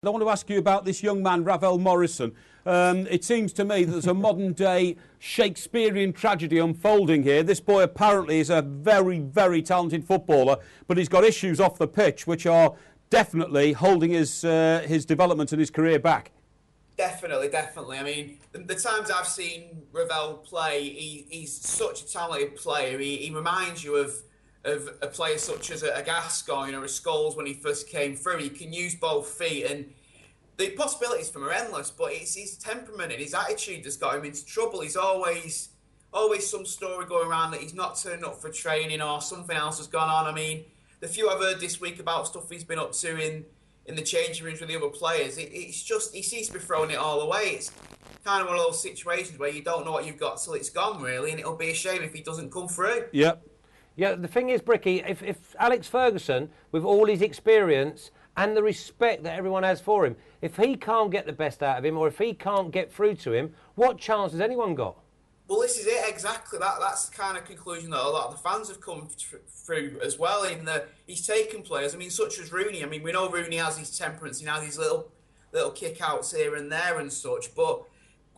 I want to ask you about this young man, Ravel Morrison. It seems to me that there's a modern-day Shakespearean tragedy unfolding here. This boy apparently is a very, very talented footballer, but he's got issues off the pitch which are definitely holding his development and his career back. Definitely. I mean, the times I've seen Ravel play, he's such a talented player. He reminds you of a player such as a Gascoigne or a Scholes when he first came through. He can use both feet, and the possibilities for him are endless, but it's his temperament and his attitude that's got him into trouble. He's always some story going around that he's not turned up for training or something else has gone on. I mean, the few I've heard this week about stuff he's been up to in the changing rooms with the other players, it's just, he seems to be throwing it all away. It's kind of one of those situations where you don't know what you've got till it's gone, really, and it'll be a shame if he doesn't come through. Yep. Yeah, the thing is, Bricky, if Alex Ferguson, with all his experience and the respect that everyone has for him, if he can't get the best out of him or if he can't get through to him, what chance has anyone got? Well, this is it, exactly. That's the kind of conclusion that a lot of the fans have come through as well, in that he's taken players, I mean, such as Rooney. I mean, we know Rooney has his temperance, he has these little kick-outs here and there and such, but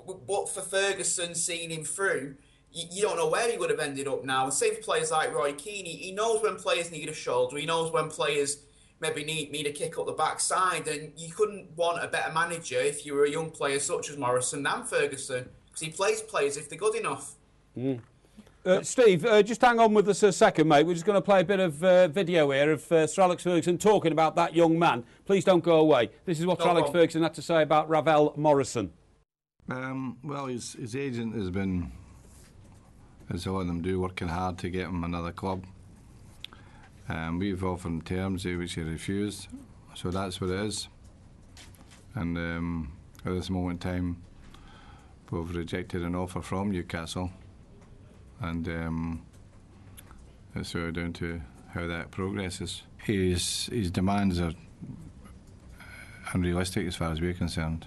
for Ferguson seeing him through, you don't know where he would have ended up now. And same for players like Roy Keane, he knows when players need a shoulder, he knows when players maybe need a kick up the backside, and you couldn't want a better manager if you were a young player such as Morrison than Ferguson, because he plays players if they're good enough. Steve, just hang on with us a second, mate. We're just going to play a bit of video here of Sir Alex Ferguson talking about that young man. Please don't go away. This is what Sir Alex Ferguson had to say about Ravel Morrison. Well, his agent has been, as all of them do, working hard to get him another club. We've offered him terms which he refused, so that's what it is. And at this moment in time, we've rejected an offer from Newcastle, and it's sort of down to how that progresses. His demands are unrealistic as far as we're concerned.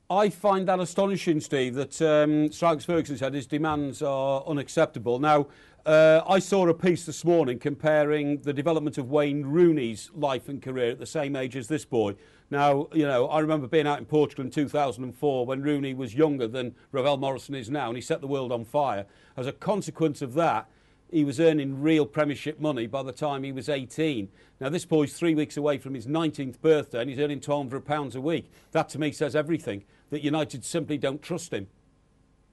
I find that astonishing, Steve, that Sir Alex Ferguson said his demands are unacceptable. Now, I saw a piece this morning comparing the development of Wayne Rooney's life and career at the same age as this boy. Now, you know, I remember being out in Portugal in 2004 when Rooney was younger than Ravel Morrison is now, and he set the world on fire. As a consequence of that, he was earning real Premiership money by the time he was 18. Now, this boy's 3 weeks away from his 19th birthday, and he's earning £1,200 a week. That, to me, says everything, that United simply don't trust him.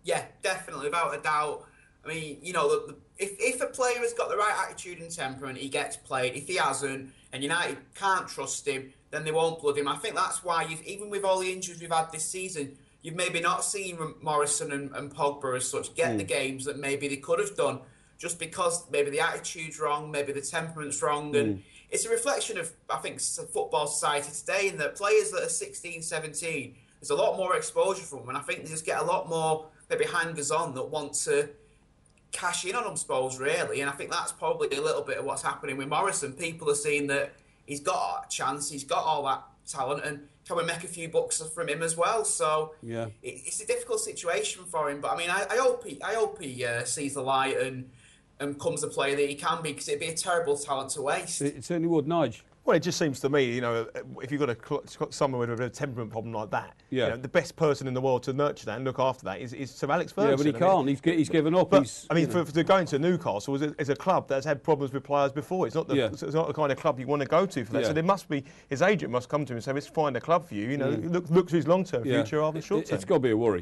Yeah, definitely, without a doubt. I mean, you know, if a player has got the right attitude and temperament, he gets played. If he hasn't, and United can't trust him, then they won't blood him. I think that's why, even with all the injuries we've had this season, you've maybe not seen Morrison and Pogba as such get the games that maybe they could have done, just because maybe the attitude's wrong, maybe the temperament's wrong. And it's a reflection of, I think, football society today, in that players that are 16, 17, there's a lot more exposure from them, and I think they just get a lot more maybe hangers-on that want to cash in on them, suppose, really. And I think that's probably a little bit of what's happening with Morrison. People are seeing that he's got a chance, he's got all that talent, and can we make a few bucks from him as well? So yeah, it's a difficult situation for him. But I mean, I hope he sees the light and comes the player that he can be, because it'd be a terrible talent to waste. It certainly would, Nige. Well, it just seems to me, you know, if you've got someone with a temperament problem like that, you know, the best person in the world to nurture that and look after that is Sir Alex Ferguson. Yeah, but he can't. He's given up. But, I mean, for going to Newcastle is a club that's had problems with players before. It's not the kind of club you want to go to for that. So there must be, his agent must come to him and say, let's find a club for you. You know, look to his long-term future rather than short-term. It's got to be a worry.